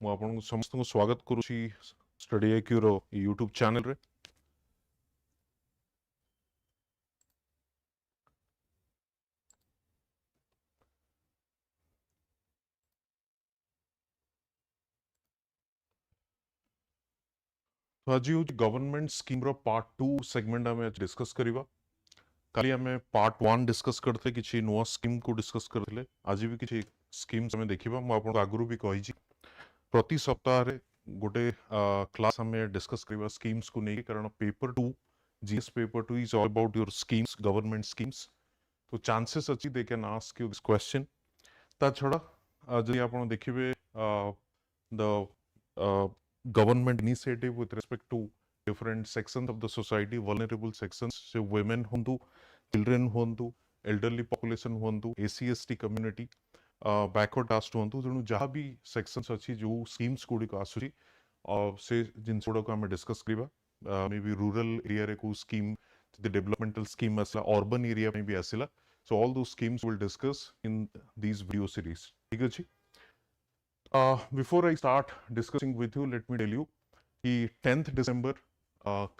ମୁଁ ଆପଣଙ୍କୁ ସମସ୍ତଙ୍କୁ ସ୍ୱାଗତ କରୁଛି StudyIQ ର यूट्यूब चैनल रे। तो आज हूँ गवर्नमेंट स्कीम रो पार्ट 2 सेगमेंट आम डिस्कस करवा। काली आम पार्ट 1 डिस्कस करते किसी नुआ स्कीम को डिस्कस करते। आज भी किसी स्कीम्स आम देखा। मुझे आगुरी भी कही प्रति सप्ताह रे गोटे क्लास आम डिस्कस करवा स्कीम्स को नहीं, कारण paper 2 GS paper 2 is all about your schemes, government schemes. तो चांसेस अच्छी they can ask you this question. ता छड़ा जदि आप देखिए the government initiative with respect to different sections of the society, vulnerable sections, so women hontu, children hontu, elderly population hontu, AC ST community, backward caste hontu, तेणु जहाँ भी sections अच्छी जो schemes गुड़ी को आसुरी से जिन सोड़ा को हमें discuss करिबा। मे बी रूरल एरिया रे को स्कीम, डेवलपमेंटल स्कीम आसला, अर्बन एरिया में भी आसला। So all those schemes we'll discuss in these video series. ठीक अछि? Before I start discussing with you, let me tell you कि 10th December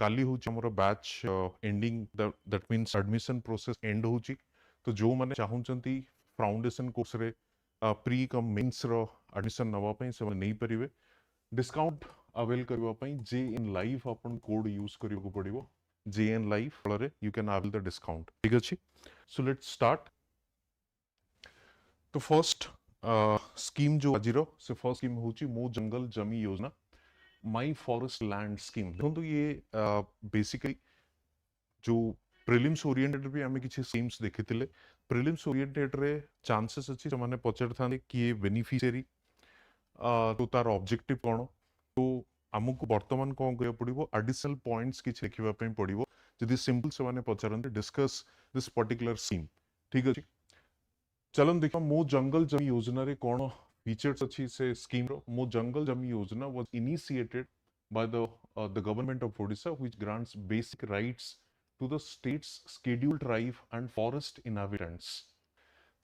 काली होची हमरो batch ending, that means admission process end होची। तो जो माने चाहुचंती फाउंडेशन कोर्स रे प्री कम मेंस रो एडमिशन नवा पई से नै परिवे। डिस्काउंट अवेल करबा पई जे इन लाइव अपन कोड यूज करियो को पड़िबो। जे इन लाइव फलरे you can avail the discount. ठीक अछि? So let's start. तो फर्स्ट स्कीम जो आज से फर्स्ट स्कीम होची मो जंगल जमी योजना, माई फॉरेस्ट लैंड स्कीम। देखो ये बेसिकली जो प्रिलिम्स ओरिएंटेड भी आमे किछि स्कीम्स देखिथिले। प्रिलिम्स ओरिएंटेड रे चांसेस अछि जे माने पचर थांदे कि ये बेनिफिशियरी तो तार ऑब्जेक्टिव कोन। तो हमको वर्तमान कोन करिया पड़िबो, एडिशनल पॉइंट्स किछि लिखिबा पई पड़िबो। जदि सिंपल से माने पचरंते डिस्कस दिस पर्टिकुलर स्कीम। ठीक अछि? चलन देखो मो जंगल जमी योजना रे कोन फीचर्स अच्छी से स्कीम रो। मो जंगल जमी योजना was initiated by the government of Odisha, which grants basic rights to the state's scheduled tribe and forest inhabitants.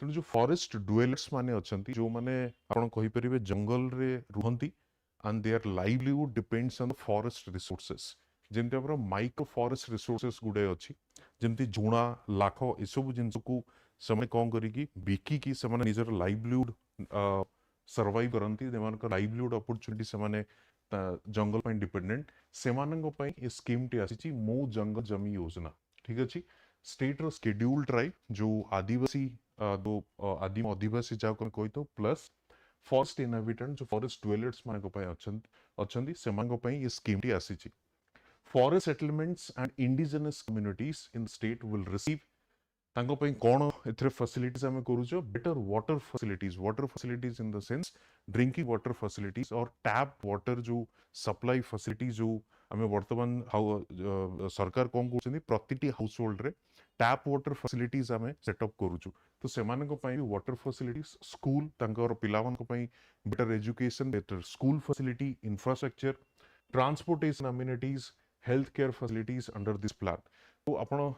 तेणु जो फॉरेस्ट डुएलर्स माने अछंती, जो माने आपण कहि परिबे जंगल रे रुहंती and their livelihood depends on the forest resources. जेमते हमर माइक्रो फॉरेस्ट रिसोर्सेस गुडे अछि, जेमती झुणा लाख ए सब जिंस को समय कोन करी की बिकी की समय निजर लाइवलीहुड सर्वाइव करंती। देमानक लाइवलीहुड अपॉर्चुनिटी से जंगल पर डिपेंडेंट से स्कीम टी आसी मो जंगल जमी योजना। ठीक अच्छे? स्टेट रो शेड्यूल्ड ट्राइब जो आदिवासी दो आदिम आदिवासी जाको कहि तो प्लस फॉरेस्ट इनहैबिटेंट जो फॉरेस्ट ड्वेलर्स माने को पय अछंती से मानको पय ये स्कीम टी आसी छी। Forest settlements and indigenous communities in state will receive तांको पय कोन एथरे फैसिलिटीज हमें करूछो, better water facilities in the sense drinking water facilities और टैप वाटर जो सप्लाई फैसिलिटी जो हमें वर्तमान सरकार कोन करछनी प्रतिटी हाउस होल्ड रे टैप वाटर फैसिलिटीज हमें सेटअप करूछु। तो सेमान को पय वाटर फैसिलिटीज, स्कूल तांकर पिलावन को पय better education, better school facility, infrastructure, transportation amenities, health care facilities under this plan. तो आपण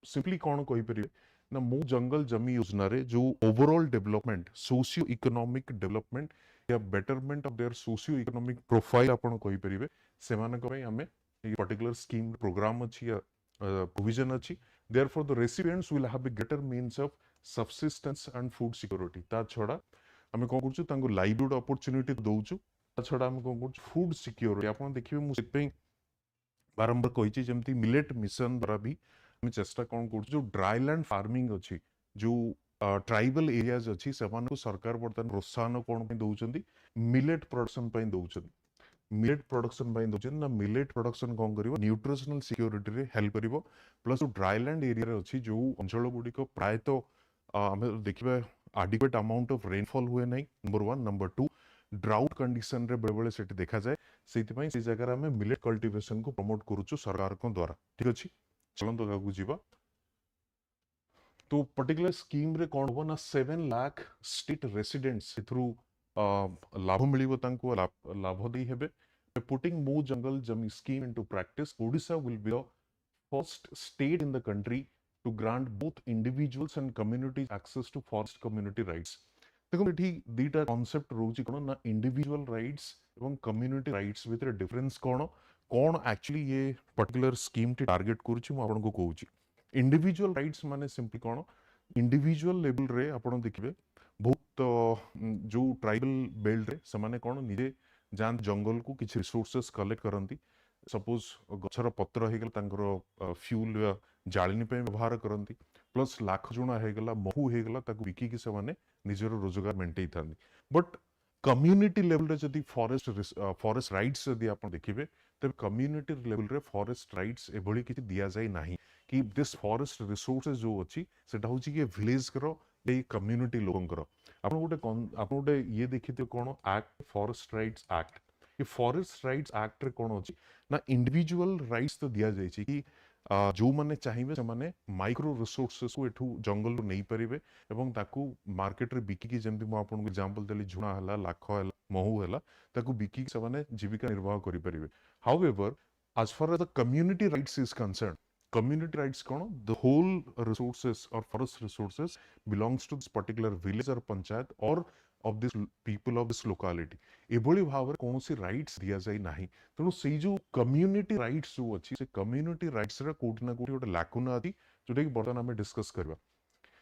सिंपली कौन कहि परिबे ना मो जंगल जमी योजना रे जो overall development, socio economic development या betterment of their socio economic profile आपण कहि परिबे से मानक पय हमें ये पर्टिकुलर स्कीम प्रोग्राम अछि या प्रोविजन अछि। Therefore the recipients will have a greater means of subsistence and food security. ता छडा हमें कोन करछु तांको लाइवलीहुड अपॉर्चुनिटी दउछु। ता छडा हमें कोन करछु फूड सिक्योरिटी। आपण देखिबे मु सिपई बारंबार कहिछि जेमति मिलेट मिशन द्वारा भी हम चेष्टा कौन कर जो ड्राईलैंड फार्मिंग अच्छी जो ट्राइबल एरियाज अच्छी से सरकार बर्तमान प्रोत्साहन कौन दौरान मिलेट प्रोडक्शन दौरान। मिलेट प्रोडक्शन दौरान ना मिलेट प्रोडक्शन कौन कर न्यूट्रिशनल सिक्योरिटी रे हेल्प करिवो। प्लस जो ड्राईलैंड एरिया अच्छी जो अंचल गुड़िक प्रायतः आम देखा आडिक्वेट अमाउंट ऑफ रेनफॉल हुए ना, नंबर 1। नंबर 2 ड्राउट कंडीशन रे बेले बेले सेठी देखा जाए, से जगह में मिलेट कल्टिवेशन को प्रमोट करूछु सरकार को द्वारा। ठीक अच्छे? चलते आगे जीवा। तो पर्टिकुलर स्कीम रे कौन हो ना 7 लाख स्टेट रेसिडेंट्स थ्रू लाभ मिलिबो, तांको लाभ दी हेबे। पुटिंग मो जंगल जमी scheme into practice, Odisha will be the first state in the country to grant both individuals and communities access to forest community rights. देखो एठी दीटा कांसेप्ट रोची कोन ना इंडिविजुअल राइट्स एवं कम्युनिटी राइट्स भितर डिफरेंस कोन कोन एक्चुअली ये पर्टिकुलर स्कीम टी टार्गेट करूची मु आपन को कहूची इंडिविजुअल राइट्स माने सिंपली कोन इंडिविजुअल लेवल रे आपन देखिबे बहुत जो ट्राइबल बेल्ट रे समाने कोन निजे जान जंगल को किछ रिसोर्सेस कलेक्ट करंती सपोज गछर पत्र हेगल तांकर फ्यूल जालिनी पे व्यवहार करंती प्लस लाख जुणा हेगला महू हेगला ताकू बिकी कि से निजर रोजगार मेंटेई थांती बट कम्युनिटी लेवल रे जदी फॉरेस्ट राइट्स जदी आपण देखिबे तब कम्युनिटी लेवल रे फॉरेस्ट राइट्स एभली किछि दिया जाय नाही कि दिस फॉरेस्ट रिसोर्सेस जो अछि सेटा होछि कि विलेज करो ए कम्युनिटी लोकंकर आपण गोटे ये देखिते कोन एक्ट फॉरेस्ट राइट्स एक्ट ये फॉरेस्ट राइट्स एक्ट रे कोन अछि ना इंडिविजुअल राइट्स तो दिया जाय छि कि जो माने चाहिए से माने माइक्रो रिसोर्सेस को एठू जंगल रो नहीं परिबे एवं ताकू मार्केट रे बिकी की जेमति मु आपन को एग्जांपल देली झुणा हला लाख हला महू हला ताकू बिकी से माने जीविका निर्वाह करि परिबे however as far as the community rights is concerned community rights kono the whole resources or forest resources belongs to this particular village or panchayat or of this people of this locality एभली भाव कौन सी rights दिया जाए नाही तेणु से जो community rights जो अच्छी से कम्युनिटी राइट्स रे कोठी ना कोठी गोटे लाकुना अछि जोटा कि बर्तमान आमे डिस्कस करबा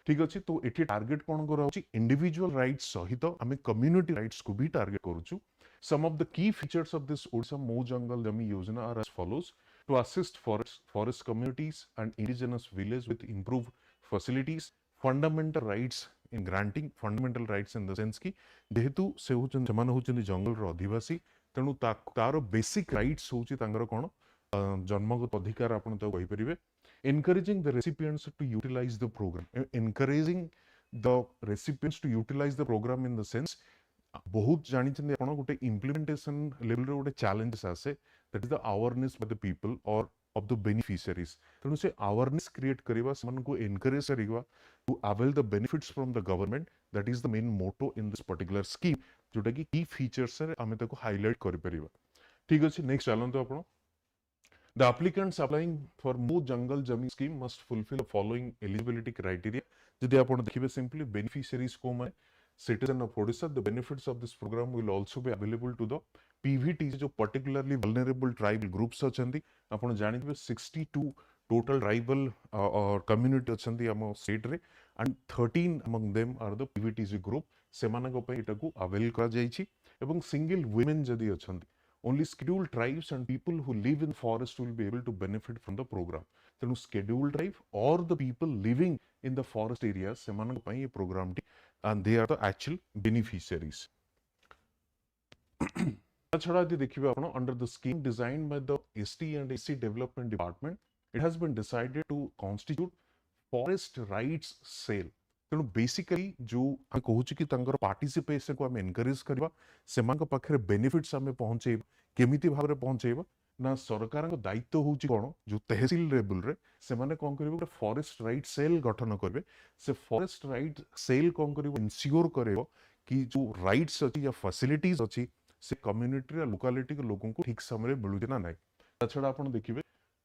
ठीक अछि तो एठी टारगेट कोन करा होछि इंडिविजुअल राइट्स सहित आमे कम्युनिटी राइट्स को भी target करूछु some of the key features of this Odisha Mo Jangal Jami Yojana are as follows to assist forest communities and indigenous village with improved facilities fundamental rights in granting fundamental rights in the sense ki जेहेतु से होचन जमान होचन जंगल रो अधिवासी तेणु तार basic rights होची तांगर कोन जन्मगत अधिकार आपण तो कहि परिबे encouraging the recipients to utilize the program encouraging the recipients to utilize the program in the sense बहुत जानी आपण गोटे इम्प्लीमेंटेशन लेवल रे गोटे चैलेंजेस आसे that is the awareness by the people और ऑफ द बेनिफिशियरीज तेणु से अवेयरनेस क्रिएट करवा से को एनकरेज करवा to avail the benefits from the government that is the main motto in this particular scheme जोटा कि की फीचर्स रे आमे ताको हाइलाइट करि परिबा ठीक अछि नेक्स्ट चलंतो आपण The applicants applying for Mo Jangal Jami scheme must fulfill the following eligibility criteria. Jodi apon dekhibe simply beneficiaries ko mane citizen of Odisha, the benefits of this program will also be available to the PVTs जो particularly vulnerable tribal groups अछंती आपण जानिबे 62 total tribal community अछंती हम state रे and 13 among them are the PVTC group सेमानक पय एटाकू avail करा जायछि एवं single women जदी अछंती only scheduled tribes and people who live in forest will be able to benefit from the program. तेणु scheduled tribe or the people living in the forest areas सेमानक पय ये program T and they are the actual beneficiaries. छड़ा यदि देखिबे आपण under the scheme designed by the ST and SC Development Department, it has been decided to constitute forest rights cell. तेणु basically जो हम कहूँ कि पार्टिसिपेशन को आम एनकरेज करवा सेमान पाखे बेनिफिट्स आम पहुँचे केमिति भाव में पहुँचेबा ना सरकार दायित्व हूँ कौन जो तहसील लेवल रे से माने कौन करेंगे गोटे फॉरेस्ट राइट सेल गठन करेंगे से फॉरेस्ट राइट सेल कौन करेंगे इनश्योर करेगा कि जो राइट्स अच्छी या फैसिलिटीज अच्छी से कम्युनिटी लोकालिटी के लोगों को ठीक समय मिलूचे ना ना छड़ा आप देखिए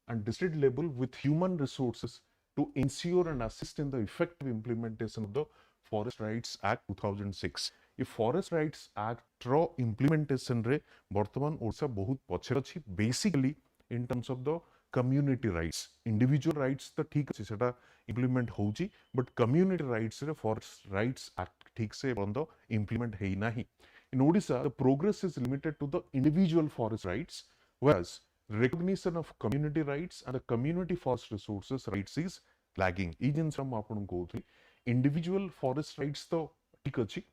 and district level with human resources to ensure and assist in the effective implementation of the Forest Rights Act 2006. ये Forest Rights Act रो implementation रे वर्तमान ओडिशा बहुत पछे अछि basically in terms of the community rights. Individual rights तो ठीक अछि सेटा implement होउची but community rights रे Forest Rights Act ठीक से बंद implement हेई नाही. In Odisha the progress is limited to the individual forest rights whereas recognition of community rights and the community forest resources rights is lagging. ई जिन हम आपन को थी individual forest rights तो ठीक अछि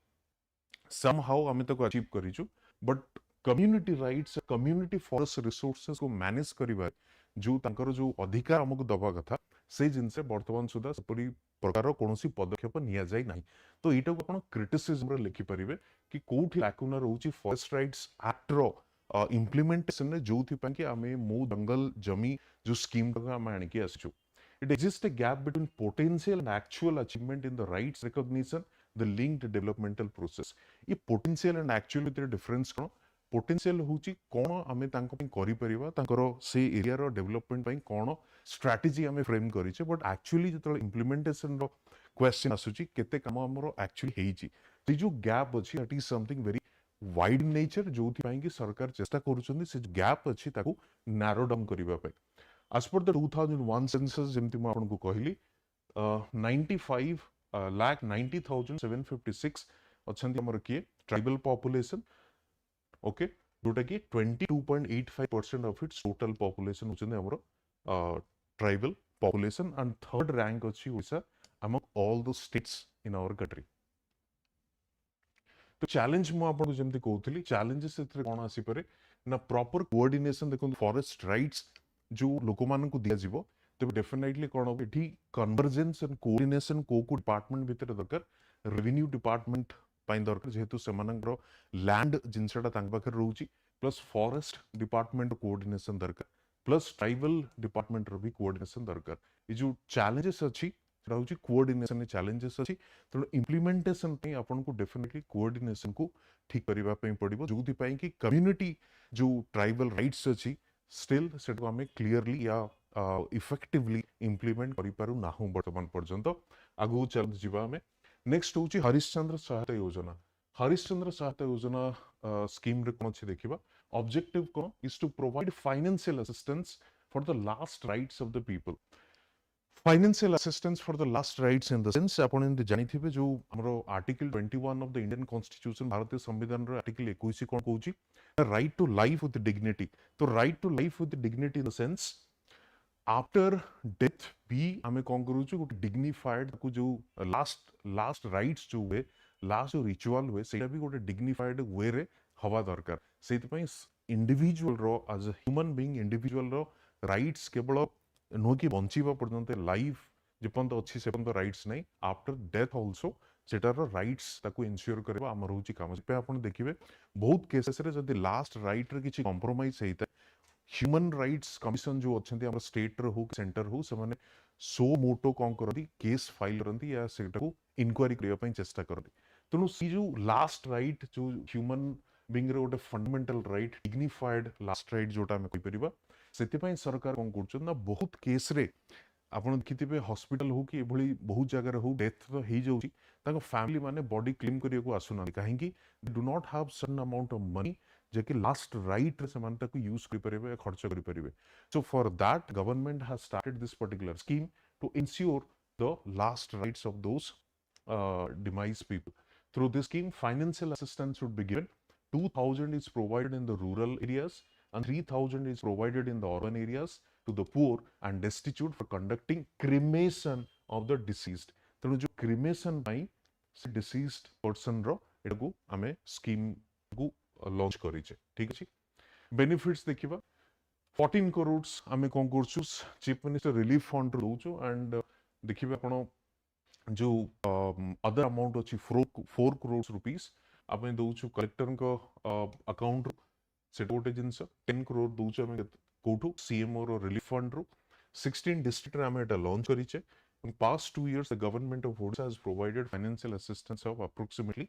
somehow हमें तो अचीव करिछु but community rights community forest resources को मैनेज करिबा जो तांकर जो अधिकार हमको दबा कथा से जिन से वर्तमान सुधा सपरी प्रकार कोनोसी पदक्षेप निया जाय नाही तो एटा को आपण क्रिटिसिज्म रे लिखि परिबे कि कोठी लाकुना रहउची फॉरेस्ट राइट्स एक्ट रो implementation रे जोथि पन कि आमे मो जंगल जमी जो स्कीम का हम आनि के आसछु it exists a gap between potential and actual achievement in the rights recognition the linked developmental process ये potential and actual वितर डिफरेंस कोन potential होची कोन आमे तांको पई करि परिबा तांकर से एरिया रो डेवलपमेंट पई कोन स्ट्रेटजी आमे फ्रेम करिचे बट एक्चुअली जतल इंप्लीमेंटेशन रो क्वेश्चन आसुची केते काम हमरो एक्चुअली हेइची से जो गैप अच्छी that is something very wide in nature जो कि सरकार चेष्टा करूछन से गैप अच्छी ताको नैरो डाउन करबा पे as per the 2001 census जेमति मैं आपको कहली 95 lakh 90,756 अछंती हमर किए ट्राइबल पॉपुलेशन ओके जोटा कि 22.85% ऑफ इट्स टोटल पॉपुलेशन होचंदी हमर tribal population and third rank अछि Odisha among all the states in our country तो चैलेंज मु आपन जेमति कहउथली चैलेंजेस एथरे कोन आसी पारे ना प्रॉपर कोऑर्डिनेशन देखो फॉरेस्ट राइट्स जो लोक मान को दिया जीवो तो डेफिनेटली कोन हो एठी कन्वर्जेंस एंड कोऑर्डिनेशन को डिपार्टमेंट भीतर दरकार रेवेन्यू डिपार्टमेंट पाइन दरकार जेहेतु सेमानंकर लैंड जिनसटा तांग पाखर रहउची प्लस फॉरेस्ट डिपार्टमेंट कोऑर्डिनेशन दरकार प्लस ट्राइबल डिपार्टमेंट रो भी कोऑर्डिनेशन दरकार ये जो चैलेंजेस अछि रहउची कोऑर्डिनेशन चैलेंजेस अछि तो इंप्लीमेंटेशन पे आपन को डेफिनेटली कोऑर्डिनेशन को ठीक करबा पे पड़िबो जोथि पई कि कम्युनिटी जो ट्राइबल राइट्स अछि स्टिल सेट हमें क्लियरली या इफेक्टिवली इंप्लीमेंट करि पारु नाहु वर्तमान पर्यंत आगु चल जिबा में नेक्स्ट होची हरिश्चंद्र सहायता योजना हरिश्चंद्र सहायता योजना स्कीम रे कोन छै देखिबा ऑब्जेक्टिव कोन is to provide financial assistance for the last rights of the people financial assistance for the last rights in the sense आपण एंड जानिथिबे जो हमरो article 21 of the Indian constitution भारतीय संविधान रो आर्टिकल 21 कोन कहूची right to life with dignity तो right to life with dignity in the sense after death भी हमें कौन करूँ गोटे डिग्निफाइड को जो लास्ट राइट्स जो हुए लास्ट जो रिचुअल हुए सेटा भी गोटे डिग्निफाइड वे रे हवा दरकार सेति इंडिविजुअल रो as a human being individual रो राइट्स केवल नुह कि बंचिबा पर्यंत लाइफ जेपर्यंत अच्छी से पर्यंत राइट्स नहीं आफ्टर डेथ ऑल्सो सेटार राइट्स ताको इनश्योर करबा हमर होची काम पे आपण देखिबे बहुत केसेस रे जदी लास्ट राइट रे किछि कॉम्प्रोमाइज हेता ह्यूमन राइट्स कमिशन जो अच्छे हम स्टेट हो सेंटर हो से सो मोटो कौन करती केस फाइल करती या सेटा इनक्वारी करने चेष्टा करती तेणु सी जो लास्ट राइट जो ह्यूमन बीइंग रे गोटे fundamental right dignified last right जोटा आम कहीपर से सरकार कौन कर बहुत केस रे आपड़ देखिए हॉस्पिटल हो कि बहुत जगह हो डेथ तो हो जाऊँगी फैमिली माने बॉडी क्लेम करने को आसुना कहीं do not have certain amount of money जे लास्ट राइट से यूज कर खर्च करें so for that government has started this particular scheme to ensure the last rights of those demise people through this scheme financial assistance should be given 2000 is provided in the rural areas and 3000 is provided in the urban areas to the poor and destitute for conducting cremation of the deceased तेणु जो cremation से deceased person रो एटाको आमे scheme को launch करिचे ठीक अछि benefits देखिबा 14 करोड्स आमे कोन करछु चीफ मिनिस्टर रिलीफ फंड रो दोचो एंड देखिबा आपण जो अदर अमाउंट अछि 4 करोड्स रुपीस आमे दोचु कलेक्टर को अकाउंट से गोटे जिनस 10 करोड़ दोचु आमे कोठु सीएमओ रो रिलीफ फंड रो 16 डिस्ट्रिक्ट रे आमे एटा launch करिचे in past 2 years the government of Odisha has provided financial assistance of approximately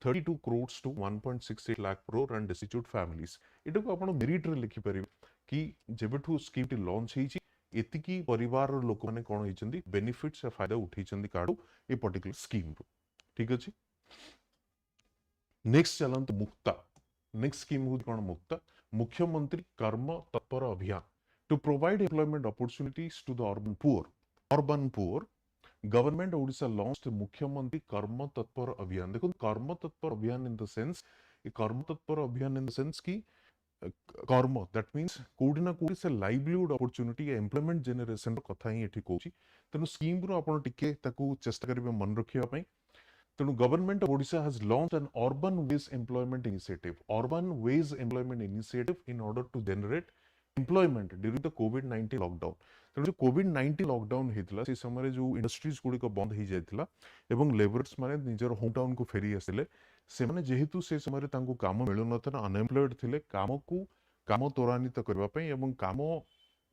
32 crores to 1.68 lakh crore and destitute families एटा को आपण मेरिट रे लिखि परिबे कि जेबेठु स्कीम टी लॉन्च हेछि एतिकी परिवार रो लोक माने कोन हेचंदी बेनिफिट्स या फायदा उठैचंदी काडू ए पर्टिकुलर स्कीम रो ठीक अछि नेक्स्ट चलंत मुक्ता नेक्स्ट स्कीम हो कोन मुक्ता मुख्यमंत्री Karma Tatpar Abhiyan to provide employment opportunities to the urban poor government Odisha launched Mukhyamantri Karma Tatpar अभियान देखो कर्म तत्पर अभियान इन द सेंस कर्म तत्पर अभियान इन द सेंस की कर्म दैट मीन्स कोडी ना कोडी से लाइवलीहुड अपॉर्चुनिटी या एम्प्लॉयमेंट जनरेशन रो कथा ही एठी कहूची तेनु स्कीम रो आपण टिके ताकू चेष्टा करबे मन रखिया पई तेनु government of Odisha has launched an urban wage employment initiative in order to generate employment during the कोविड-19 लॉकडाउन तेणु जो कोविड-19 लॉकडाउन होता से समय जो इंडस्ट्रीज गुड़िक बंद हो जाता एवं लेबर्स माने निजर होम टाउन को फेरी आसिले से माने जेहेतु से समय काम मिलु नथना अनएम्प्लॉयड थिले काम त्वरान्वित करबा पई एवं काम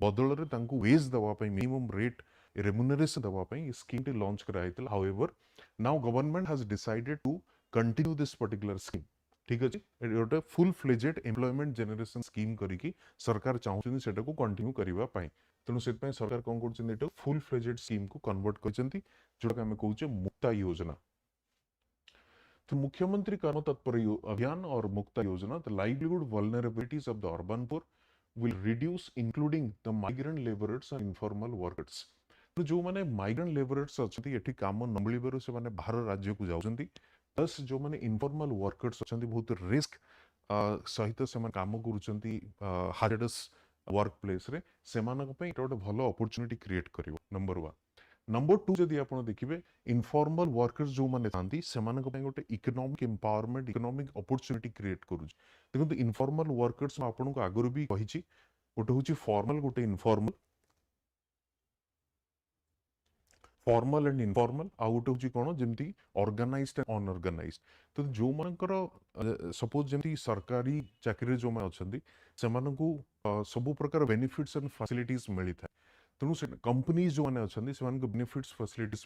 बदल रे तांकू वेज दवा पई मिनिमम रेट रेम्यूनरेशन दवा पई स्कीम टी लॉन्च कराइतला however now government has decided to continue this particular scheme ठीक अछि एटा full fledged employment generation scheme करिकी सरकार चाहुछन सेटा को कंटिन्यू करिवा पई तेणु से सरकार कौन कर फुल फ्लेजेड स्कीम को कन्वर्ट कर जोटा आम कहे मुक्ता योजना तो मुख्यमंत्री कर्म तत्पर अभियान और मुक्ता योजना, the livelihood vulnerabilities of the urban poor will reduce including the migrant labourers and informal workers. तो जो माने माइग्रेंट लेबरर्स अच्छी एठी काम न मिलिबारु से माने बाहर राज्य को जाउछंती, प्लस जो माने इनफॉर्मल वर्कर्स अच्छी बहुत रिस्क सहित से काम करुछंती हाजडस वर्क प्लेस रे, सेमानक पई एटा गोटे भलो अपॉर्चुनिटी क्रिएट करिवो नंबर 1। नंबर 2 जदि आपण देखिबे इनफॉर्मल वर्कर्स जो माने थांती सेमानक पई गोटे economic empowerment, economic opportunity create करूछ। देखंतु इनफॉर्मल वर्कर्स आपण को आगुरु भी कहिछि, गोटे होछि फॉर्मल, गोटे इनफॉर्मल, फॉर्मल एंड इनफॉर्मल, आ गोटे होछि कोन जेमति ऑर्गेनाइज्ड एंड अनऑर्गेनाइज्ड। तो जो मानकर सपोज जेमति सरकारी चाकरी जो मा अछंती सेमानकु सब प्रकार बेनिफिट्स एंड फैसिलिटीज मिली था। तेणु से कंपनीज जो माने अछंती सेमानकु बेनिफिट्स फैसिलिटीज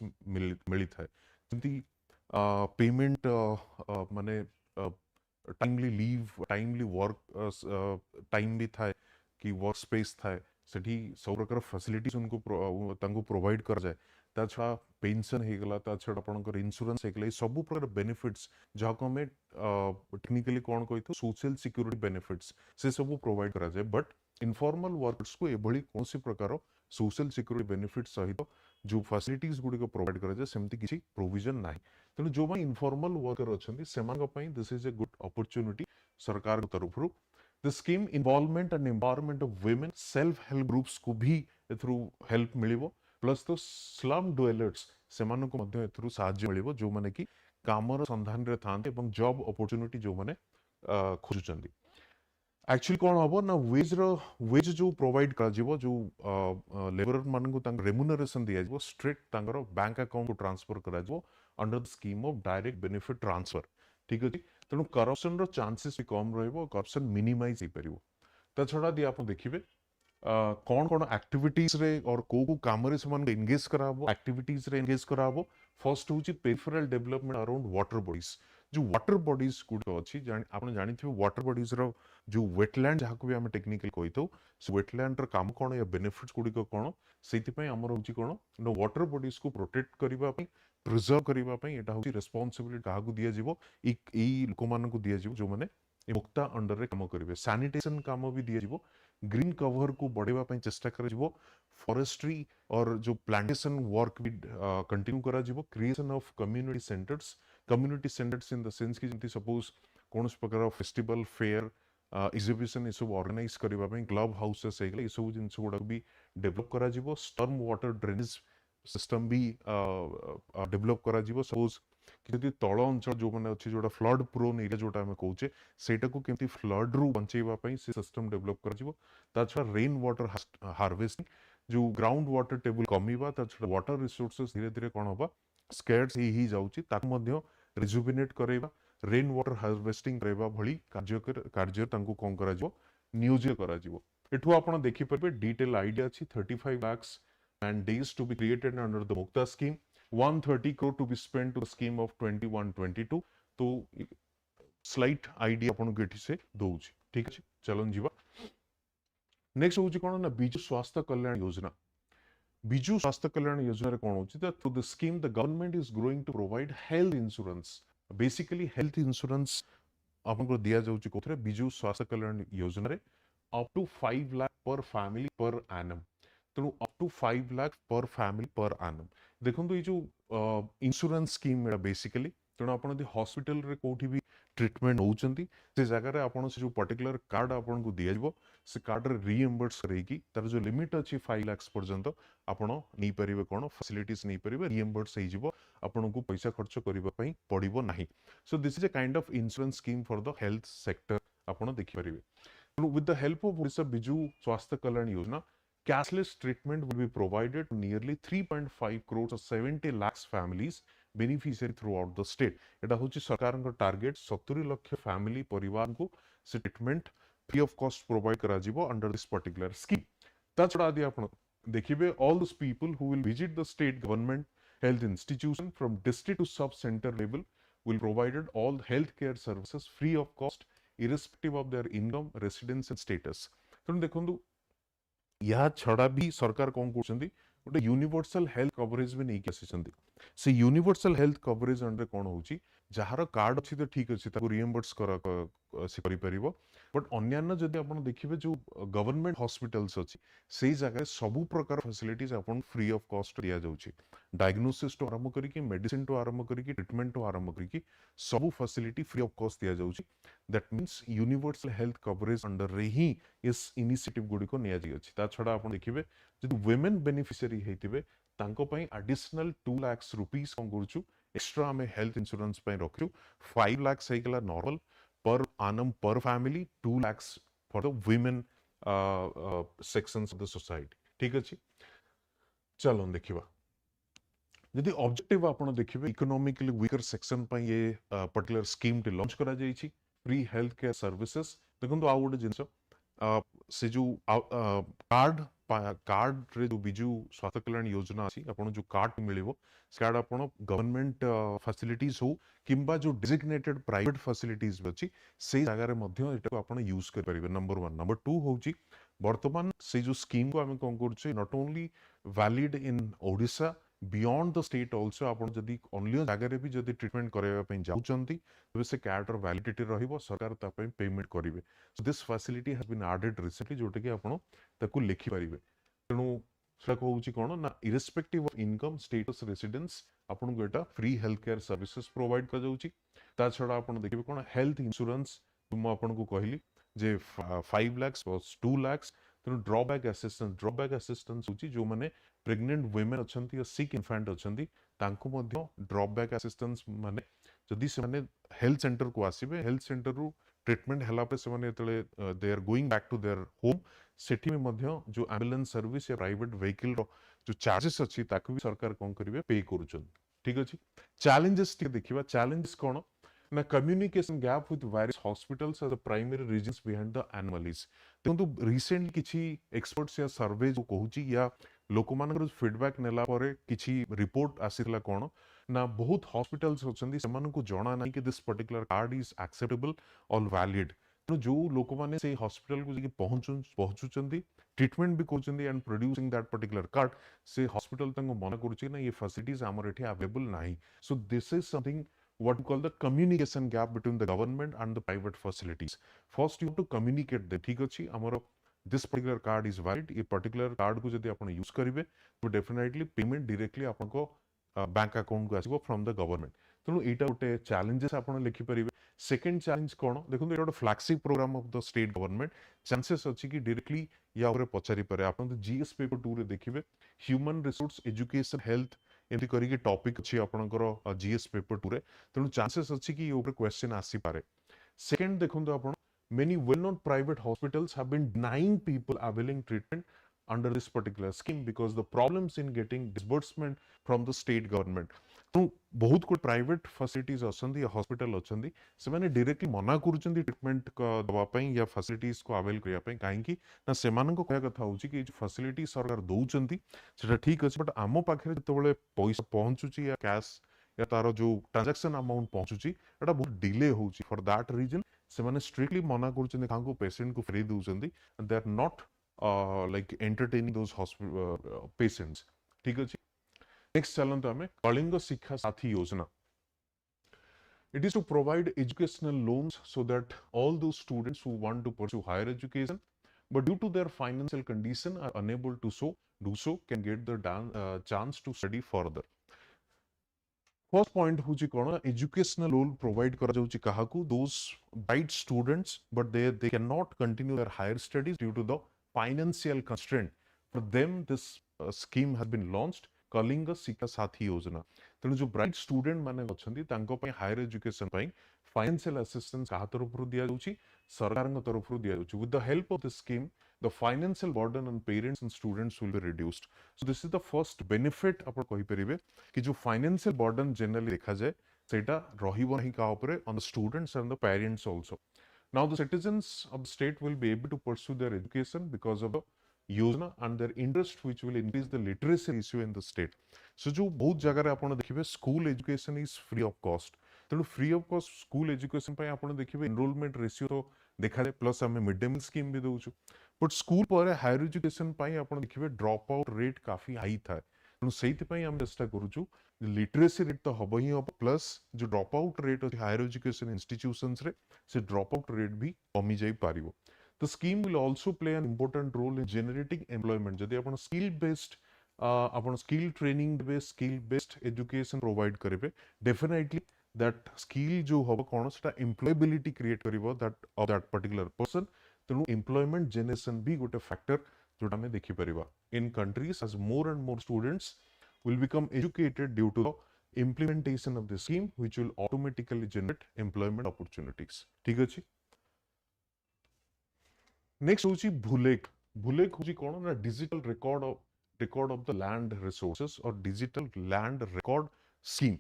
मिली था, जेमति पेमेंट माने timely leave, timely work time भी था कि वर्क स्पेस था, सेठी सब प्रकार फैसिलिटीज उनको तांको प्रोवाइड कर जाए। ता छड़ा पेंशन हे गला, ता छड़ा आपनकर इंश्योरेंस हे गला, सब प्रकार बेनिफिट्स जहाँ को हमें टेक्निकली कौन कही तो सोशल सिक्योरिटी बेनिफिट्स से सब प्रोवाइड करा जाए। बट इनफॉर्मल वर्कर्स को एभली कौन सी प्रकार सोशल सिक्योरिटी बेनिफिट सहित जो फैसिलिटीज गुड़िक प्रोवाइड करा जाए सेमती किसी प्रोविजन नाही। तेणु जो माने इनफॉर्मल वर्कर अछंती सेमानक पई this is a good opportunity सरकार के तरफरु। The scheme involvement and empowerment of women self help groups को भी एथरू हेल्प मिलिबो, प्लस तो स्लम डुएलर्स सेमानक मध्य एथरू साहाय्य मिलिबो जो माने कि कामर संधान रे थांते एवं जॉब अपॉर्चुनिटी जो माने खोजुचंदी। एक्चुअली कौन हम ना वेज जो प्रोवाइड कर जो लेबरर मान को रेमुनरेशन दिया जाव स्ट्रेट तांकर बैंक अकाउंट को ट्रांसफर करा under the scheme of direct benefit transfer. ठीक अच्छे, तेणु करप्शन रो चांसेस भी कम रहिबो, करप्शन मिनिमाइज हो पारिबो। ता छड़ा दी आप देखिबे कौन कौन एक्टिविटीज रे और को काम रे समान एंगेज कराबो, एक्टिविटीज रे एंगेज कराबो। फर्स्ट होची peripheral development around water bodies. जो वाटर बॉडीज गुड अच्छी आपन जानिथिबे वाटर बॉडीज रो जो वेटलैंड जहाँ को भी आम टेक्निकल कही था से वेटलैंड रो काम कौन या बेनिफिट्स गुड़िक कौन से आमर होची कौन ना वाटर बॉडीज को प्रोटेक्ट करबा पई, प्रिजर्व करबा पई एटा होची रिस्पांसिबिलिटी काहाकू दिया जिवो, ई लोक मान को दिया जिवो जो माने मुक्ता अंडर रे काम करिवे। सैनिटेशन काम भी दिया जिवो, ग्रीन कवर को बढ़ेबा पई चेष्टा करा जिवो, फॉरेस्ट्री और जो प्लांटेशन वर्क भी कंटिन्यू करा जिवो, creation of community centres in the sense कि जंती सपोज कौन प्रकार फेस्टिवल फेयर एग्जिबिशन ये सब ऑर्गेनाइज करबा पई क्लब हाउसेस हे गले, ये सब जिंस गुडा भी डेवलप करा जिवो। स्टॉर्म वाटर ड्रेनेज सिस्टम भी डेवलप करा जिवो। सपोज कि तल अंचल जो मैंने अच्छे जोटा फ्लड प्रोन एरिया जोटा आम कौचे सेटा को केमती फ्लड रु बचेबा पई से सिस्टम डेवलप करा जिवो। ता छड़ा रेन वाटर हार्वेस्टिंग, जो ग्राउंड वाटर टेबल कमीबा, ता छड़ा वाटर रिसोर्सेस धीरे धीरे कौन होबा स्कैर्स ही जाउची, ताको मध्य रिजुविनेट करेबा, रेन वाटर हार्वेस्टिंग करेबा भली कार्य तांको कोन करा जिवो, नियोजित करा जिवो। एठु आपण देखि परबे डिटेल आईडिया अछि 35 lakhs and days to be created under the Mukta scheme, 130 crore to be spent to the scheme of 21-22। तो स्लाइट आईडिया आपण के एठी से दोउची। ठीक अछि, चलन जीवा। नेक्स्ट होची कोन ना बिजु स्वास्थ्य कल्याण योजना। बिजु स्वास्थ्य कल्याण योजना रे कोन होची that through the scheme the government is going to provide health insurance. Basically health insurance आपन को दिया जाउची कोथरे बिजु स्वास्थ्य कल्याण योजना रे अप टू 5 लाख पर फैमिली पर एनम। तेणु अप टू 5 लाख पर फैमिली पर एनम। देखो ये जो इंश्योरेंस स्कीम बेसिकली तेणु आप हॉस्पिटल रे कोठी भी ट्रीटमेंट होउचंती से जगह आपन से जो पर्टिकुलर कार्ड आपन को दिया जिवो से कार्ड रे रीएम्बर्स करेगी तार जो लिमिट अछि 5 लाख पर्यंत आपन नै परिबे कोन फैसिलिटीज नै परिबे रीएम्बर्स हे जिवो, आपन को पैसा खर्च करबा पई पड़िबो नाही। So this is a kind of insurance scheme for the health sector आपन देखि परिबे। With the help of Odisha Biju Swasthya Kalyan योजना cashless treatment will be provided to nearly 3.5 crores or 70 lakhs families beneficiary throughout the state। एटा होची सरकार का target 70 lakh family परिवार को से treatment free of cost provide करा जिवो अंडर दिस पर्टिकुलर स्कीम। ता छडा दि आपण देखिबे all those people who will visit the state government health institution from district to sub centre level will provided all health care services free of cost irrespective of their income, residence and status। तेणु देखंतु या छड़ा भी सरकार कौन करछंती गोटे universal health coverage भी नहीं आसी। से यूनिवर्सल हेल्थ कवरेज अंडर कौन होची जार कार्ड अच्छी तो ठीक अच्छे रिएम्बर्स से करिपरिबो बट अन्यान्य जदि आपण देखिबे जो गवर्नमेंट हॉस्पिटल्स अछि सेही जगह सब प्रकार फैसिलिटीज आपण फ्री ऑफ कॉस्ट दिया जाउछि डायग्नोसिस तो आरंभ करिकि मेडिसिन तो आरंभ करिकि ट्रीटमेंट तो आरंभ करिकि सब फैसिलिटी फ्री ऑफ कॉस्ट दिया जाउछि that means universal health coverage under रे ही इस इनिशिएटिव गुडी को निया जाइ अछि ता छडा आपण देखिबे जदि वुमेन बेनिफिशियरी हेतिबे तांको पई एडिशनल 2 लाख रुपीस कोन गुरछु एक्स्ट्रा हमें हेल्थ इंश्योरेंस पे रखु 5 लाख सही गला नॉर्मल पर आनम पर family 2 lakhs for the women sections of the society ठीक अछि चलो देखिबा यदि ऑब्जेक्टिव आपण देखिबे इकोनॉमिकली वीकर सेक्शन पे ये पर्टिकुलर स्कीम टे लॉन्च करा जाईछि फ्री हेल्थ केयर सर्विसेज देखंतु आ गोटे जिंस से जो कार्ड रे जो बिजु स्वास्थ्य कल्याण योजना अछि आपण जो कार्ड मिलिबो कार्ड आपण गवर्नमेंट फैसिलिटीज हो किंबा जो डेजिग्नेटेड प्राइवेट फैसिलिटीज अछि से जगह रे मध्य एटा आपण यूज कर परिबे नंबर 1 नंबर 2 होउची वर्तमान से जो स्कीम को हम कोन करछु not only valid in Odisha beyond the state also आप जदि अन्य जगह भी जदि ट्रीटमेंट करबा जाउचंती तबे से कार्डर वैलिडिटी रहिबो सरकार ता पई पेमेंट करिवे so this facility has been added recently जोटे कि आपण ताकू लिखि परिबे तेनु सेटा कहूची कोन ना irrespective of income status residence आपण को एटा free health care services provide कर जाउची ता छडा आपण देखिबे कोन हेल्थ इंश्योरेंस तुम आपण को कहली जे 5 lakhs प्लस 2 lakhs तेनु ड्रॉबैक असिस्टेंस होची जो माने प्रेग्नेंट वुमेन अछंती या सिक इन्फेंट अछंती तांको मध्य ड्रॉबैक असिस्टेंस माने जदि से माने हेल्थ सेंटर को आसीबे हेल्थ सेंटर रु ट्रीटमेंट हला पे से माने तले they are going back to their home सेठी में मध्य जो एम्बुलेंस सर्विस या प्राइवेट व्हीकल रो जो चार्जेस अछि ताकू भी सरकार कोन करिवे पे करूछन ठीक अछि चैलेंजेस टी देखिबा चैलेंजेस कोन ना communication gap with various hospitals are the primary reasons behind the anomalies देखंतु रिसेंट किछि एक्सपर्ट्स या सर्वे जो कहूची या लोक मानकर फीडबैक नेला परे किछि रिपोर्ट आसिला कोन ना बहुत हॉस्पिटल्स होचंदी सेमान को जणा नै कि this particular card is acceptable और वैलिड तो जो लोक माने से हॉस्पिटल को जे पहुंचुचंदी ट्रीटमेंट भी करचंदी and producing that particular card से हॉस्पिटल तंग मना करूची ना ये फैसिलिटीज हमर एठी अवेलेबल नाही so this is something what we call the communication gap between the government and the private facilities. First, you have to communicate that ठीक अछि हमर this particular card is valid. ये particular card को जदि आपण use करिवे तो definitely payment directly आपण को बैंक अकाउंट को आसीबो फ्रॉम द गवर्नमेंट तेणु एटा गोटे चैलेंजेस आपण लिखि परिवे सेकंड चैलेंज कोन देखो एटा flagship programme of the state government chances अछि कि डायरेक्टली या ओरे पचारि पारे आपण तो जीएस पेपर 2 रे देखिबे ह्यूमन रिसोर्स एजुकेशन हेल्थ एमती करिके टॉपिक अछि आपनकर जीएस पेपर 2 रे तेणु चांसेस अछि कि ऊपर क्वेश्चन आसी पारे सेकंड देखंतु आपण many well-known private hospitals have been denying people availing treatment under this particular scheme because the problems in getting disbursement from the state government. तो बहुत को प्राइवेट फैसिलिटीज अछंदी या हॉस्पिटल अछंदी से माने डायरेक्टली मना करूचंदी ट्रीटमेंट को दवा पई या फैसिलिटीज को अवेल करिया पई काहे कि ना सेमान को कया कथा होची कि जो फैसिलिटी सरकार दउचंदी सेटा ठीक अछि बट आमो पाखरे जतबेले पैसा पहुंचुची या कैश या तारो जो ट्रांजैक्शन अमाउंट पहुंचुची एटा बहुत डिले होची फॉर दैट रीजन से माने स्ट्रिक्टली मना करूचंदी कांको पेशेंट को फ्री दउचंदी and they are not like entertaining those patients ठीक अछि नेक्स्ट चलंतु हमें कलिंग शिक्षा साथी योजना it is to provide educational loans so that all those students who want to pursue higher education but due to their financial condition are unable to do so can get the chance to study further. First point होची कोन educational loan provide करा जाउची काहाकू those bright students but they cannot continue their higher studies due to the financial constraint. For them this scheme has been launched Kalinga शिक्षा साथी योजना तेणु जो bright student माने अछंती तांको पई हायर एजुकेशन पई फाइनेंशियल असिस्टेंस का तरफ रु दिया जाउची सरकार के तरफ रु दिया जाउची with the help of this scheme the financial burden on parents and students will be reduced so this is the first benefit आपण कहि परिबे कि जो फाइनेंशियल बर्डन जनरली देखा जाए सेटा रहिबो नहीं का ऊपर on the students and the parents also now the citizens of the state will be able to pursue their education because of the योजना and their interest which will increase the literacy ratio in the state. So जो बहुत जगह आपण देखिबे school education is free of cost तेणु free of cost school education पई आपण देखिबे enrolment ratio तो देखा जाए प्लस हमें मिड डे मील स्कीम भी दउछु बट स्कूल पर हायर एजुकेशन पई आपण देखिबे ड्रॉप आउट रेट काफी हाई था तेणु से आम चेष्टा करूँ लिटरेसी रेट तो हम ही हम प्लस जो ड्रॉप आउट रेट अच्छे हायर एजुकेशन इंस्टीट्यूशंस रे से ड्रॉप आउट रेट भी कमी जाई पारिबो। तो scheme will also play an important role in generating employment जदि आपण स्किल बेस्ड आपण skill training based skill based education provide करेंगे डेफिनेटली दैट स्किल जो हम कौन से एम्प्लॉयबिलिटी क्रिएट करिवो that of that particular person. तेणु एम्प्लॉयमेंट जनरेशन भी गोटे फैक्टर जोटा में देखि परिबा in countries as more and more students will become educated due to the implementation of the scheme which will automatically generate employment opportunities। ठीक अछि। Next होची भूलेख। भूलेख होची कोन ना digital record of the land resources और डिजिटल लैंड रिकॉर्ड स्कीम।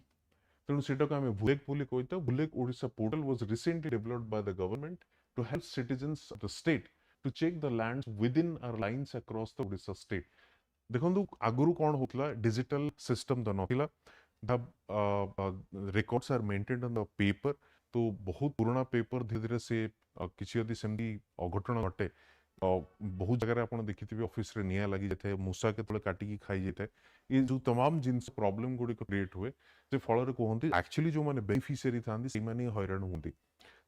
तेणु सेटा को हमें भूलेख बोली कहते हैं। Bhulekh Odisha portal was recently developed by the government to help citizens of the state to check the lands within our lines across the Odisha state. देखो आगुरी कौन होता डिजिटल सिस्टम तो नथिला records are maintained on the paper. तो बहुत पुराना paper धीरे धीरे से किसी यदि सेमती अघटन घटे बहुत जगह आप देखिए ऑफिस रे निया लगी जाए मूसा के काटिकी खाई जाए ये जो तमाम जिनस प्रॉब्लम गुड़िक क्रिएट हुए से फल कहते एक्चुअली जो मैंने बेनिफिशियरी था हैरान होती।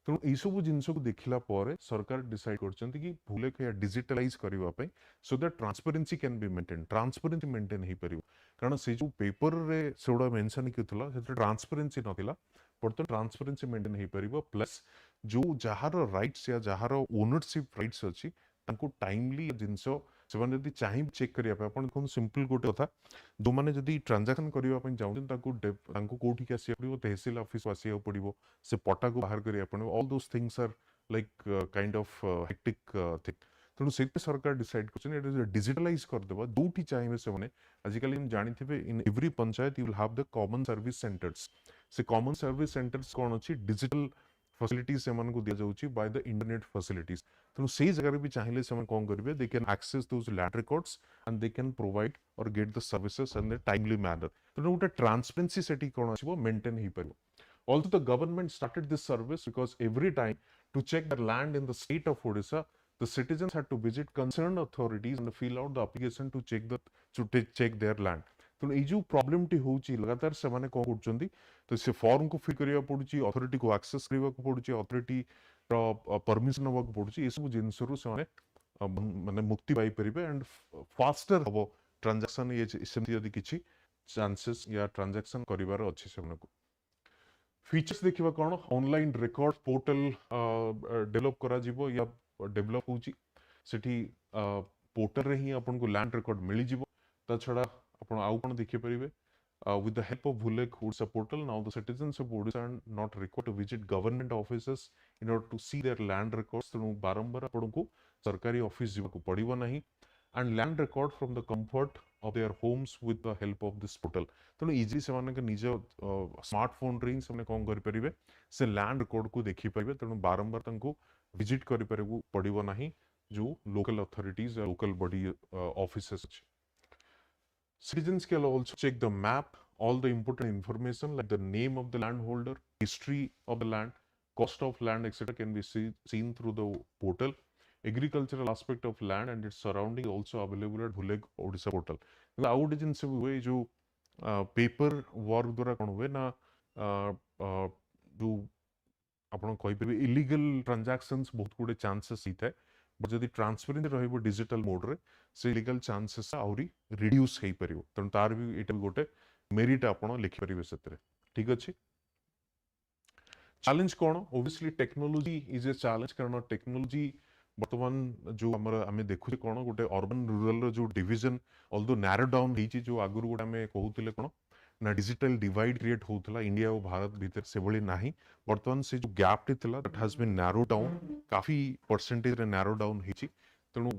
तेणु यही सब जिनस को देखला सरकार डिसाइड करछंती कि भूलेख या डिजिटलाइज करने so that transparency can be maintain transparency maintain हो पार कारण से जो पेपर रे सेगुड़ा मेंशन किया ट्रांसपेरेंसी नथिला बर्तमान ट्रांसपेरेंसी मेंटेन हो पार प्लस जो जार राइट्स या जार ओनरशिप राइट्स अच्छी टाइमली जिनस से चाहिए चेक करने सिंपल गोटे कथा जो मैंने जदि ट्रांजाक्शन करने चाहते कौटिक आसा पड़ो तहसील ऑफिस आसा पड़ो से पटा को बाहर करिया पड़ो all those things are like kind of hectic thing. तेणु से सरकार डिसाइड कर डिजिटलाइज करदेवा जो चाहिए से आजिकल जानी in every panchayat you will have the common service centres. से कॉमन सर्विस सेंटर्स कौन अच्छी डिजिटल फैसिलिटीज से दि जाऊँगी बाय द इंटरनेट फैसिलिटीज। तेणु से जगह भी चाहिए से कौन करेंगे they can access those land records and they can provide और get the services in the timely manner. तेणु गोटे ट्रांसपेरेंसी सेठी कौन आसो मेंटेन हो पार। Also the government started this service because every time to check the land in the state of Odisha the citizens had to visit concerned authorities and fill out the application to check their land। तो ये जो problem T होची लगातार से माने कौन करछंती तो से फॉर्म को फिल करिया पड़ुची अथॉरिटी को एक्सेस करबा को पड़ुची अथॉरिटी रो परमिशन नवा को पड़ुची ये सब जिंस रु से माने मुक्ति पाई परिबे एंड फास्टर हबो ट्रांजैक्शन ये सेमती यदि किछि चांसेस या ट्रांजैक्शन करिवार अछि से को फीचर्स देखिबा कोन ऑनलाइन रिकॉर्ड पोर्टल डेवलप करा जिवो या डेवलप होची सेठी पोर्टल रे ही आपन को लैंड रिकॉर्ड मिली जिवो। ता छडा आपन आउ कोन देखि परिबे with the help of Bhulek Odisha portal now the citizens of Odisha are not required to visit government offices in order to see their land records। तेणु बारंबार आपन को सरकारी ऑफिस जीवा को पड़िबो नहीं and land record from the comfort of their homes with the help of this portal। तेणु easy से माने निज स्मार्टफोन रे से कौन कर परिबे से लैंड रिकॉर्ड को देखि परिबे। तेणु बारंबार तंको विजिट करि परिबो पड़िबो नहीं जो लोकल अथॉरिटीज या local body offices. Citizens can also check the map, all the important information like the name of the landholder, history of the land, cost of land, etc. can be seen through the portal। Agricultural aspect of land and its surrounding also available at Bhulek Odisha portal। आउ गोटे जिन हुए जो paper work द्वारा कौन हुए ना जो आपन कहि परिबे इलीगल ट्रांजैक्शंस बहुत गुडे चांसेस होता है बट जदि ट्रांसपेरेंसी रहइबो डिजिटल मोड रे से इलीगल चांसेस आउरी रिड्यूस हेई परिबो। तन तार भी एटा गोटे मेरिट आपन लिखि परिबे सेतरे। ठीक अछि। चैलेंज कोन obviously technology is a challenge कारण टेक्नोलॉजी वर्तमान जो हमरा हमें देखु कोन गोटे अर्बन रूरल जो डिवीजन ऑल्दो नैरो डाउन हेची जो आगुर गोटे हमें कहउतिले कोन ना डिजिटल डिवाइड क्रिएट होउतला इंडिया और भारत भीतर से बड़ी नाही वर्तमान से जो गैप टी थिला that has been narrow down काफी परसेंटेज रे नैरो डाउन हेची। तेणु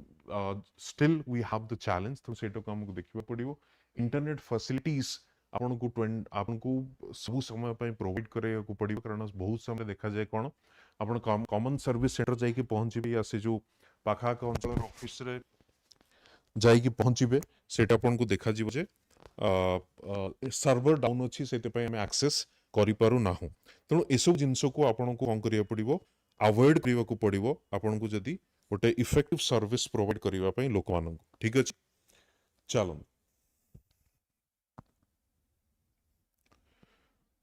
still we have the challenge तो सेटो को हमको देखिबा पड़िबो इंटरनेट फैसिलिटीज आपन को सब समय पे प्रोवाइड करे को पड़िबो कारण बहुत समय देखा जाए कोन आपन कॉमन सर्विस सेंटर जाई के पहुंचबे या से जो पाखा का अंचल ऑफिस रे जाई के पहुंचबे सेटा आपन को देखा जिवो जे सर्वर डाउन अच्छी से एक्सेस करू ना। तेणु एसब जिनस को आपन को कौन करिया पड़िबो अवॉइड करिया को पड़िबो आपन को जदी गोटे इफेक्टिव सर्विस प्रोवाइड करिया पई लोक मानन। ठीक अछि। चलो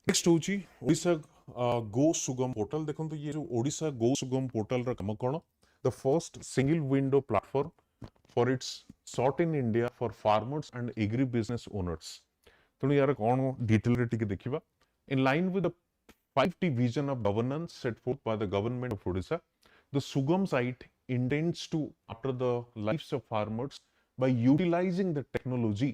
नेक्स्ट होची ओडिशा गो सुगम पोर्टल। देखो ये जो ओडिशा गो सुगम पोर्टल रा काम कोन, the first single window platform for its sort in India for farmers and agri business owners. तेणु यार कौन डिटेल रे टिके देखिबा। In line with the 5T vision of governance set forth by the government of Odisha, the Sugam site intends to after the lives of farmers by utilizing the technology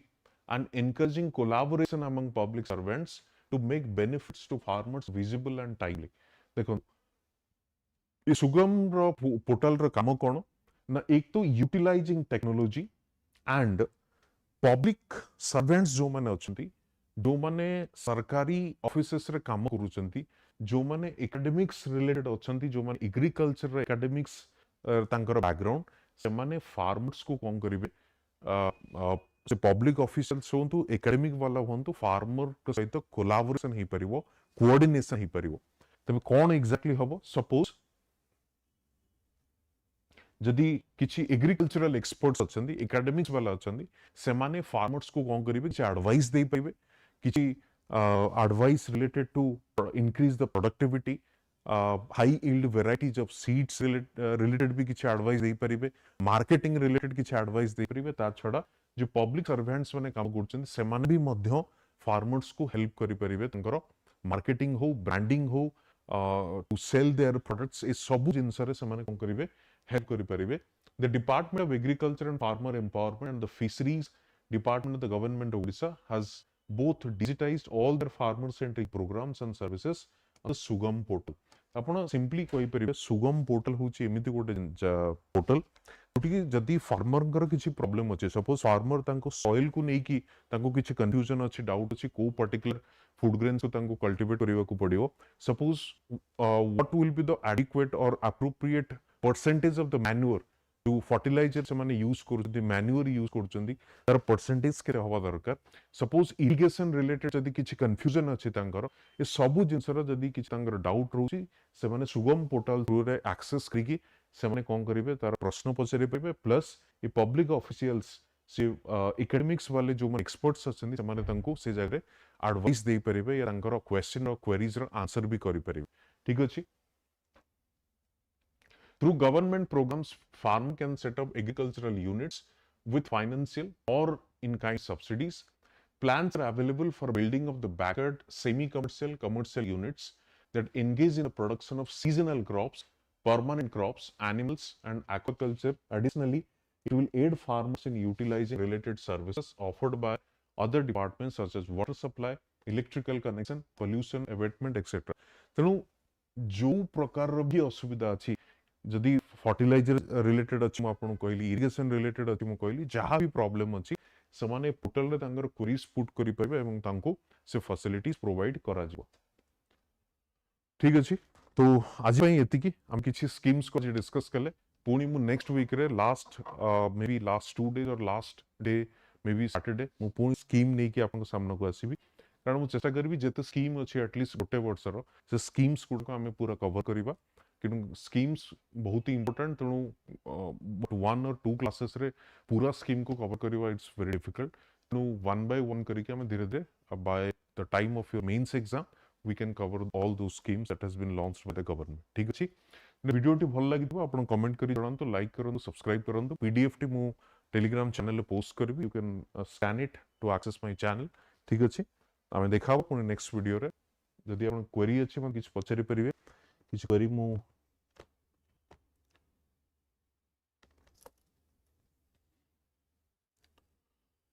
and encouraging collaboration among public servants to make benefits to farmers visible and timely. देखो ये सुगम रो portal रो काम कोन ना, एक तो utilising technology and public servants जो माने अछंती, जो माने सरकारी ऑफिसेस रे काम करूचंती, जो माने एकेडमिक्स रिलेटेड अछंती, जो माने एग्रीकल्चर रे एकेडमिक्स तांकर बैकग्राउंड, से माने फार्मर्स को कोन करिवे, से पब्लिक ऑफिसर्स होंतु एकेडमिक वाला होंतु फार्मर के सहित कोलाबोरेशन ही परिवो, कोऑर्डिनेशन ही परिवो। तबे कोन एग्जैक्टली हबो, सपोज जदि किछि एग्रीकल्चरल एक्सपर्ट्स अछंती, एकेडमिक्स वाला अछंती, से माने फार्मर्स को कोन करिवे, जे एडवाइस दे परिवे, किछि advice related to increase the productivity, high yield varieties of seeds related भी किछि एडवाइस दे परिवे, मार्केटिंग रिलेटेड किछि एडवाइस दे परिवे। ता छडा जो पब्लिक सर्वेंट्स माने काम करछंती, से माने भी मध्य फार्मर्स को हेल्प करि परिवे, तंकर मार्केटिंग हो, ब्रांडिंग हो, टू सेल देयर प्रोडक्ट्स, ए सब जिंस रे से माने कोन करिवे, हेल्प करि परिवे। The department of agriculture and farmer empowerment and the fisheries department of the government of Odisha has both digitized all their farmer centric programs and services on the Sugam portal. आपण सिंपली कहि परिबे सुगम portal होची एमिति गोटे portal जोटी जदि farmer किछि problem अछि, सपोज फार्मर तांको सॉइल को नै कि तांको किछि कंफ्यूजन अछि, डाउट अछि, को पर्टिकुलर फूड ग्रेन्स को तांको कल्टीवेट करिवा को पड़ियो, suppose what will be the adequate और appropriate percentage of the manure जो फर्टिलाइजर से माने यूज करछंती, मैन्योर यूज करछंती, तार परसेंटेज के हवा दरकार। सपोज इरिगेशन रिलेटेड जदि किछि कंफ्यूजन अछि तांकर, ए सबु जिंसर जदि किछि तांकर डाउट रहउची, से माने सुगम पोर्टल थ्रू रे एक्सेस करिकि से माने कोन करिवे, तार प्रश्न पचारि परिबे, प्लस ए पब्लिक ऑफिशियल्स से एकेडमिक्स वाले जो माने एक्सपर्ट्स अछंती, से माने तांको से जगह एडवाइस दे परिबे या तांकर क्वेश्चन और क्वेरीज रो आंसर भी करि परिबे। ठीक अछि। Through government programs, farm can set up agricultural units with financial or in-kind subsidies. Plans are available for building of the backward semi-commercial, commercial units that engage in the production of seasonal crops, permanent crops, animals, and aquaculture. Additionally, it will aid farmers in utilizing related services offered by other departments such as water supply, electrical connection, pollution abatement, etc. तेणु जो प्रकार भी असुविधा अच्छी, जदि fertiliser related अछि, मु आपन कहली इरिगेशन रिलेटेड अछि, मु कहली जहां भी प्रॉब्लम अछि, समाने पोर्टल रे तांगर क्वेरीज पुट करि परबे एवं तांको से फैसिलिटीज प्रोवाइड करा जिवो। ठीक अछि। तो आज पई एति की हम किछि स्कीम्स को डिस्कस करले, पुनी मु नेक्स्ट वीक रे last may be last 2 days और last day may be Saturday मु पुनी स्कीम नै कि आपन सामने को आसीबी, कारण मु चेष्टा करबी जेते स्कीम अछि एटलीस्ट गोटे वर्षर से स्कीम्स को हमें पूरा कवर करिबा, कि स्कीम्स बहुत ही इंपोर्टेंट। तेणु 1 और 2 क्लासेस रे पूरा स्कीम को कवर करवा इट्स वेरी डिफिकल्ट। तेणु 1 बाय 1 करके हमें धीरे धीरे by the time of your mains exam we can cover all those schemes that has been launched by the government. ठीक अछि। वीडियो टी भल लागितो आपण कमेंट करी जणांतो, लाइक करंतो, सब्सक्राइब करंतो। पीडीएफ टी मु टेलीग्राम चैनल रे पोस्ट करबी, you can scan it to access my channel. ठीक अछि। आमे देखाबो पुनी नेक्स्ट वीडियो रे। जदि आपण क्वेरी अछि म किछ पचारि परिबे, किछ क्वेरी मु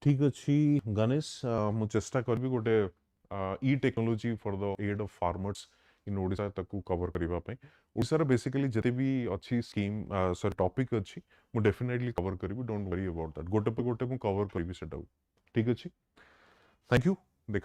ठीक अच्छी गणेश, मु चेष्टा करबी गोटे ई technology for the aid of farmers in Odisha ताकू कवर करबा पई। ओडिशा रे बेसिकली जते भी अच्छी स्कीम सर टॉपिक अच्छी मु डेफिनेटली कवर करबी, डोंट वरी अबाउट दैट। गोटे पे गोटे मु कवर करबी सेटा। ठीक अछि। Thank you. देखा